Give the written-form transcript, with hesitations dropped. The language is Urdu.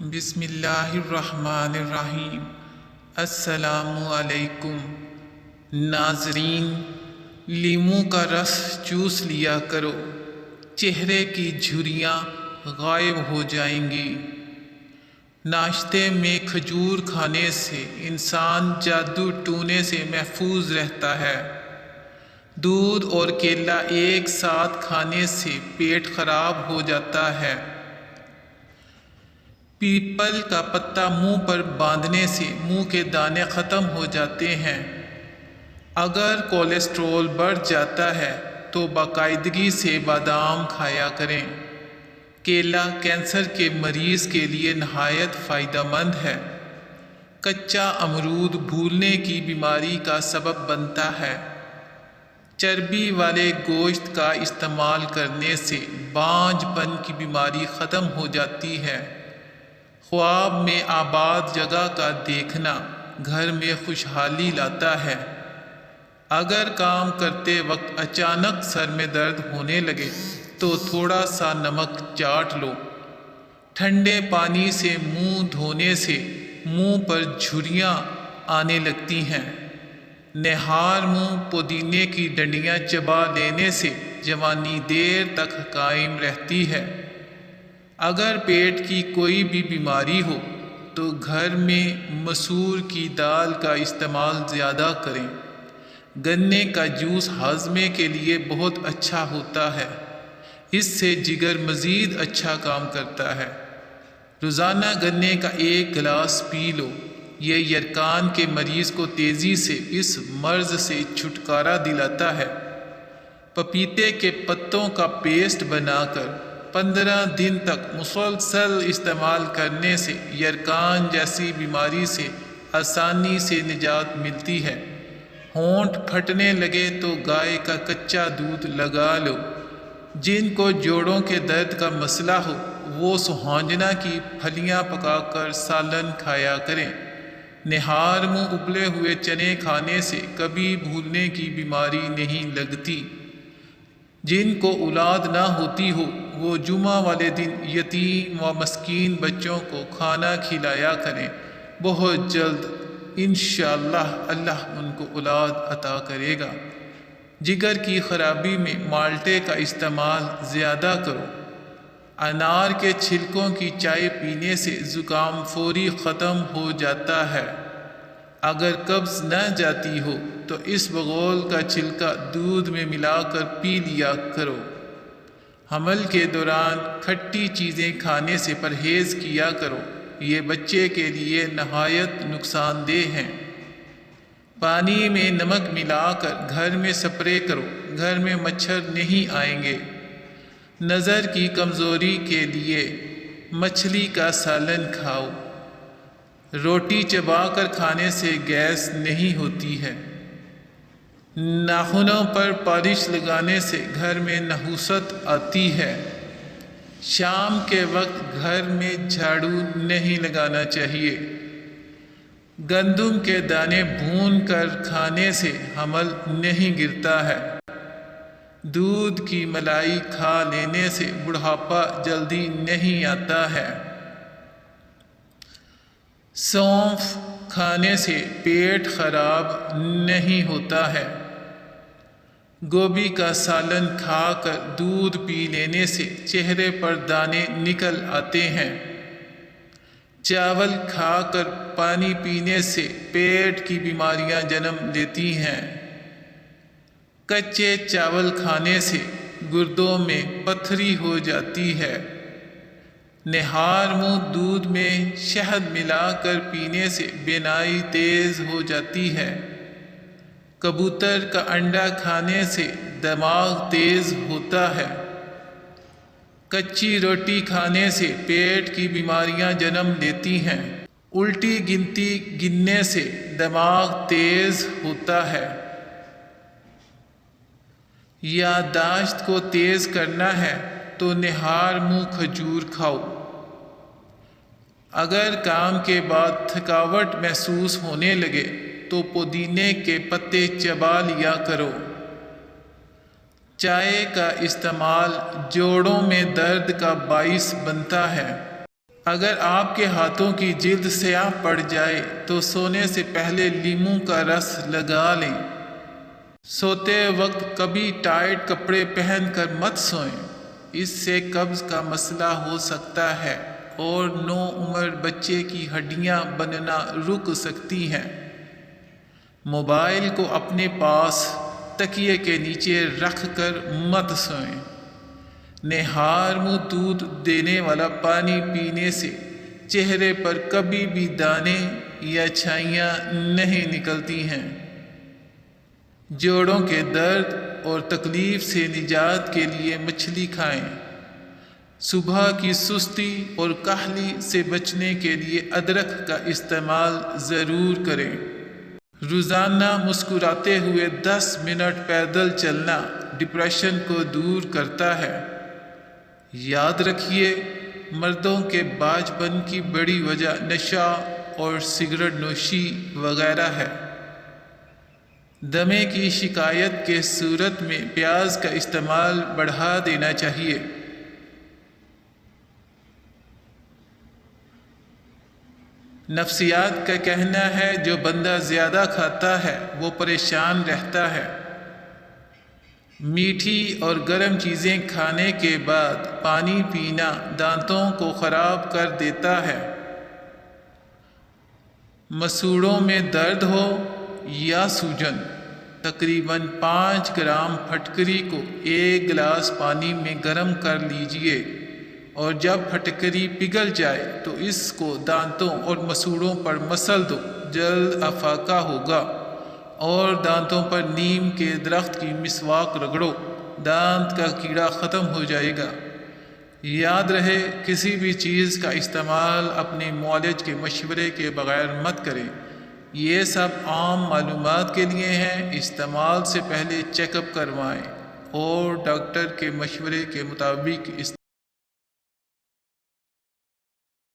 بسم اللہ الرحمن الرحیم۔ السلام علیکم ناظرین، لیموں کا رس چوس لیا کرو، چہرے کی جھریاں غائب ہو جائیں گی۔ ناشتے میں کھجور کھانے سے انسان جادو ٹونے سے محفوظ رہتا ہے۔ دودھ اور کیلا ایک ساتھ کھانے سے پیٹ خراب ہو جاتا ہے۔ پیپل کا پتا منہ پر باندھنے سے منہ کے دانے ختم ہو جاتے ہیں۔ اگر کولیسٹرول بڑھ جاتا ہے تو باقاعدگی سے بادام کھایا کریں۔ کیلا کینسر کے مریض کے لیے نہایت فائدہ مند ہے۔ کچا امرود بھولنے کی بیماری کا سبب بنتا ہے۔ چربی والے گوشت کا استعمال کرنے سے بانجھ پن کی بیماری ختم ہو جاتی ہے۔ خواب میں آباد جگہ کا دیکھنا گھر میں خوشحالی لاتا ہے۔ اگر کام کرتے وقت اچانک سر میں درد ہونے لگے تو تھوڑا سا نمک چاٹ لو۔ ٹھنڈے پانی سے منہ دھونے سے منہ پر جھریاں آنے لگتی ہیں۔ نہار منہ پودینے کی ڈنڈیاں چبا لینے سے جوانی دیر تک قائم رہتی ہے۔ اگر پیٹ کی کوئی بھی بیماری ہو تو گھر میں مسور کی دال کا استعمال زیادہ کریں۔ گنے کا جوس ہاضمے کے لیے بہت اچھا ہوتا ہے۔ اس سے جگر مزید اچھا کام کرتا ہے۔ روزانہ گنے کا ایک گلاس پی لو۔ یہ یرقان کے مریض کو تیزی سے اس مرض سے چھٹکارا دلاتا ہے۔ پپیتے کے پتوں کا پیسٹ بنا کر 15 دن تک مسلسل استعمال کرنے سے یرقان جیسی بیماری سے آسانی سے نجات ملتی ہے۔ ہونٹ پھٹنے لگے تو گائے کا کچا دودھ لگا لو۔ جن کو جوڑوں کے درد کا مسئلہ ہو وہ سوہانجنا کی پھلیاں پکا کر سالن کھایا کریں۔ نہار منہ ابلے ہوئے چنے کھانے سے کبھی بھولنے کی بیماری نہیں لگتی۔ جن کو اولاد نہ ہوتی ہو وہ جمعہ والے دن یتیم و مسکین بچوں کو کھانا کھلایا کریں۔ بہت جلد انشاءاللہ اللہ ان کو اولاد عطا کرے گا۔ جگر کی خرابی میں مالٹے کا استعمال زیادہ کرو۔ انار کے چھلکوں کی چائے پینے سے زکام فوری ختم ہو جاتا ہے۔ اگر قبض نہ جاتی ہو تو اس بغول کا چھلکا دودھ میں ملا کر پی لیا کرو۔ حمل کے دوران کھٹی چیزیں کھانے سے پرہیز کیا کرو، یہ بچے کے لیے نہایت نقصان دہ ہیں۔ پانی میں نمک ملا کر گھر میں سپرے کرو، گھر میں مچھر نہیں آئیں گے۔ نظر کی کمزوری کے لیے مچھلی کا سالن کھاؤ۔ روٹی چبا کر کھانے سے گیس نہیں ہوتی ہے۔ ناخنوں پر پالش لگانے سے گھر میں نحوست آتی ہے۔ شام کے وقت گھر میں جھاڑو نہیں لگانا چاہیے۔ گندم کے دانے بھون کر کھانے سے حمل نہیں گرتا ہے۔ دودھ کی ملائی کھا لینے سے بڑھاپا جلدی نہیں آتا ہے۔ سونف کھانے سے پیٹ خراب نہیں ہوتا ہے۔ گوبھی کا سالن کھا کر دودھ پی لینے سے چہرے پر دانے نکل آتے ہیں۔ چاول کھا کر پانی پینے سے پیٹ کی بیماریاں جنم لیتی ہیں۔ کچے چاول کھانے سے گردوں میں پتھری ہو جاتی ہے۔ نہار منہ دودھ میں شہد ملا کر پینے سے بینائی تیز ہو جاتی ہے۔ کبوتر کا انڈا کھانے سے دماغ تیز ہوتا ہے۔ کچی روٹی کھانے سے پیٹ کی بیماریاں جنم لیتی ہیں۔ الٹی گنتی گننے سے دماغ تیز ہوتا ہے۔ یادداشت کو تیز کرنا ہے تو نہار منہ کھجور کھاؤ۔ اگر کام کے بعد تھکاوٹ محسوس ہونے لگے تو پودینے کے پتے چبا لیا کرو۔ چائے کا استعمال جوڑوں میں درد کا باعث بنتا ہے۔ اگر آپ کے ہاتھوں کی جلد سیاہ پڑ جائے تو سونے سے پہلے لیموں کا رس لگا لیں۔ سوتے وقت کبھی ٹائٹ کپڑے پہن کر مت سوئیں، اس سے قبض کا مسئلہ ہو سکتا ہے اور نوعمر بچے کی ہڈیاں بننا رک سکتی ہیں۔ موبائل کو اپنے پاس تکیے کے نیچے رکھ کر مت سوئیں۔ نہار منہ دودھ دینے والا پانی پینے سے چہرے پر کبھی بھی دانے یا چھائیاں نہیں نکلتی ہیں۔ جوڑوں کے درد اور تکلیف سے نجات کے لیے مچھلی کھائیں۔ صبح کی سستی اور کاہلی سے بچنے کے لیے ادرک کا استعمال ضرور کریں۔ روزانہ مسکراتے ہوئے 10 منٹ پیدل چلنا ڈپریشن کو دور کرتا ہے۔ یاد رکھیے، مردوں کے باج پن کی بڑی وجہ نشہ اور سگریٹ نوشی وغیرہ ہے۔ دمے کی شکایت کے صورت میں پیاز کا استعمال بڑھا دینا چاہیے۔ نفسیات کا کہنا ہے جو بندہ زیادہ کھاتا ہے وہ پریشان رہتا ہے۔ میٹھی اور گرم چیزیں کھانے کے بعد پانی پینا دانتوں کو خراب کر دیتا ہے۔ مسوڑوں میں درد ہو یا سوجن، تقریباً 5 گرام پھٹکری کو 1 گلاس پانی میں گرم کر لیجئے اور جب پھٹکری پگھل جائے تو اس کو دانتوں اور مسوڑوں پر مسل دو، جلد افاقہ ہوگا۔ اور دانتوں پر نیم کے درخت کی مسواک رگڑو، دانت کا کیڑا ختم ہو جائے گا۔ یاد رہے، کسی بھی چیز کا استعمال اپنے معالج کے مشورے کے بغیر مت کریں۔ یہ سب عام معلومات کے لیے ہیں، استعمال سے پہلے چیک اپ کروائیں اور ڈاکٹر کے مشورے کے مطابق